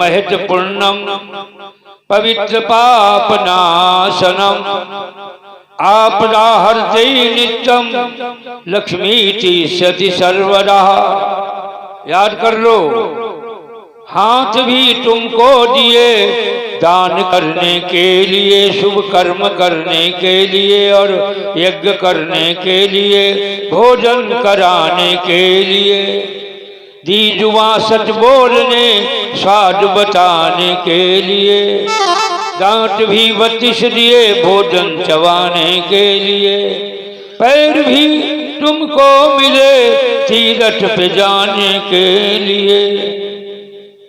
महत पूर्णम पवित्र पाप नाशनम आपदा हरते नित्यम लक्ष्मी सति सर्वदा। याद कर लो, हाथ भी तुमको दिए दान करने के लिए, शुभ कर्म करने के लिए और यज्ञ करने के लिए, भोजन कराने के लिए, दी जुआ सच बोलने स्वाद बताने के लिए, दांत भी 32 दिए भोजन चबाने के लिए, पैर भी तुमको मिले तीरथ पे जाने के लिए,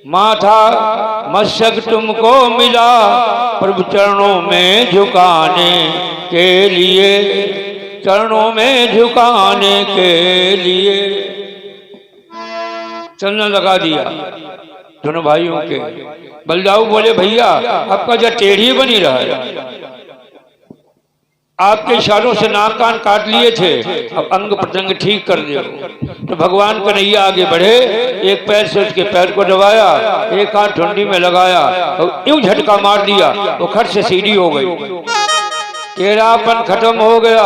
माथा मस्तक तुमको मिला प्रभु चरणों में झुकाने के लिए, चरणों में झुकाने के लिए। चलना लगा दिया दोनों भाइयों के। बलदाऊ बोले भैया आपका जो टेढ़ी बनी रहा है, आपके इशारों से नाक कान काट लिए थे, अब अंग प्रत्यंग ठीक कर दिया। तो भगवान कन्हैया आगे बढ़े, एक पैर से उसके पैर को दबाया, एक हाथ ठंडी में लगाया और यूं झटका मार दिया, वो खट से सीधी हो गई, टेढ़ापन खत्म हो गया,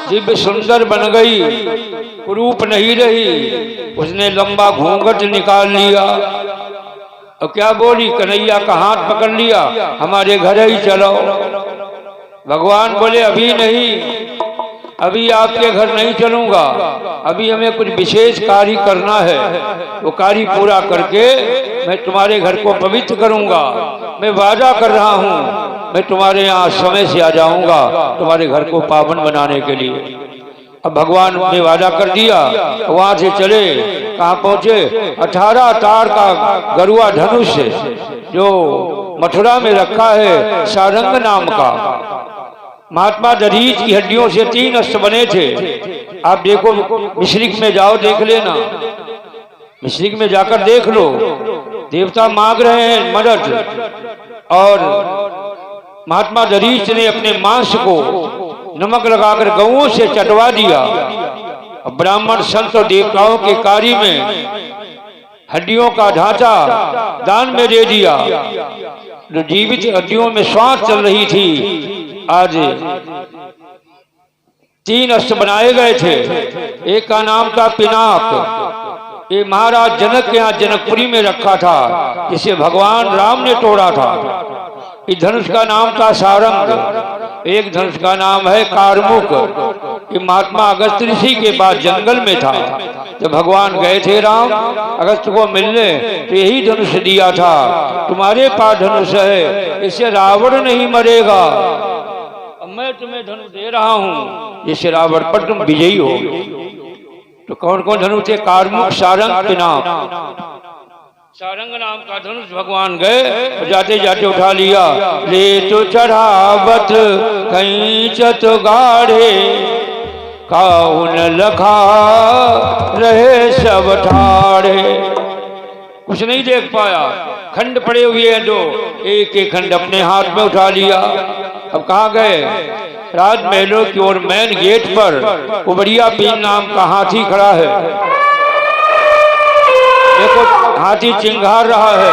दिव्य सुंदर बन गई, कुरूप नहीं रही। उसने लंबा घूंघट निकाल लिया और क्या बोली, कन्हैया का हाथ पकड़ लिया, हमारे घर ही चलो। भगवान बोले अभी नहीं, अभी आपके घर नहीं चलूंगा, अभी हमें कुछ विशेष कार्य करना है, वो कार्य पूरा करके मैं तुम्हारे घर को पवित्र करूंगा। मैं वादा कर रहा हूं, मैं तुम्हारे यहाँ समय से आ जाऊंगा तुम्हारे घर को पावन बनाने के लिए। अब भगवान ने वादा कर दिया, वहां से चले, कहाँ पहुंचे, 18 तार का गरुआ धनुष जो मथुरा में रखा है सारंग नाम का, महात्मा दधीच की हड्डियों से 3 अस्त्र बने थे। आप देखो, मिश्रिक में जाओ देख लेना, मिश्रिक में जाकर देख लो, देवता मांग रहे हैं मदद, और महात्मा दधीच ने अपने मांस को नमक लगाकर गऊओं से चटवा दिया। ब्राह्मण संत और देवताओं के कार्य में हड्डियों का ढांचा दान में दे दिया। जो जीवित हड्डियों में श्वास चल रही थी, आज 3 अस्त्र बनाए गए थे। एक का नाम था पिनाक, ये महाराज जनक के यहाँ जनकपुरी में रखा था, जिसे भगवान राम ने तोड़ा था। इस धनुष का नाम था सारंग। एक धनुष का नाम है कारमुक, ये महात्मा अगस्त ऋषि के पास जंगल में था। जब भगवान गए थे राम अगस्त को मिलने, तो यही धनुष दिया था, तुम्हारे पास धनुष है, इससे रावण नहीं मरेगा, अब मैं तुम्हें धनुष दे रहा हूं, जिससे रावण पर तुम विजयी हो। तो कौन कौन धनुष थे? कारमुक, सारंग, पिनाक। सारंग नाम का धनुष भगवान गए, जाते जाते उठा लिया, ले तो चढ़ावत कहीं चत गाढ़े, काहुन लखा रहे सब ठाड़े। कुछ नहीं देख पाया, खंड पड़े हुए हैं दो, एक एक खंड अपने हाथ में उठा लिया। अब कहाँ गए? राजमहलों की ओर मेन गेट पर उबरिया पीर नाम का हाथी खड़ा है। देखो हाथी चिंगार रहा है।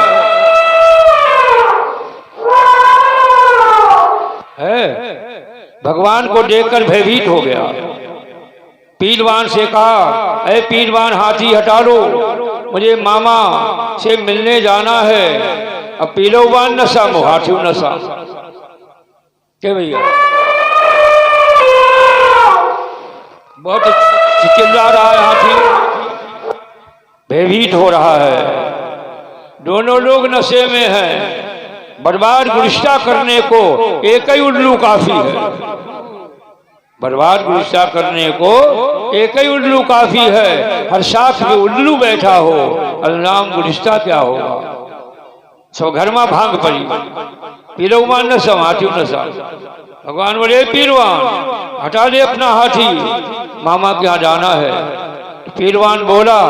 भगवान को देखकर भयभीत हो गया। पीलवान से कहा, अरे पीलवान हाथी हटा लो, मुझे मामा से मिलने जाना है। अब पीलवान नशा मो हाथी नशा क्या भैया, बहुत चिल्ला रहा है हाथी, भयभीत हो रहा है। दोनों लोग नशे में हैं। बर्बाद गुरिश्ता करने को एक ही उल्लू काफी है, बर्बाद गुरिश्ता करने को एक ही उल्लू काफी है। हर साथ में उल्लू बैठा हो, अल्लाम गुरिश्ता क्या होगा। सो घर में भांग पड़ी, पीरवान न समाती न सा। भगवान बोले पीरवान हटा दे अपना हाथी, मामा के यहाँ जाना है। पीरवान बोला,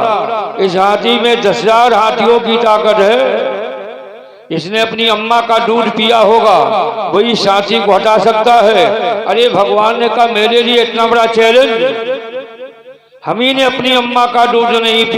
इस हाथी में 10,000 हाथियों की ताकत है, इसने अपनी अम्मा का दूध पिया होगा, वही सांची को हटा सकता है। अरे भगवान ने कहा मेरे लिए इतना बड़ा चैलेंज, हम ही ने अपनी अम्मा का दूध नहीं पिया।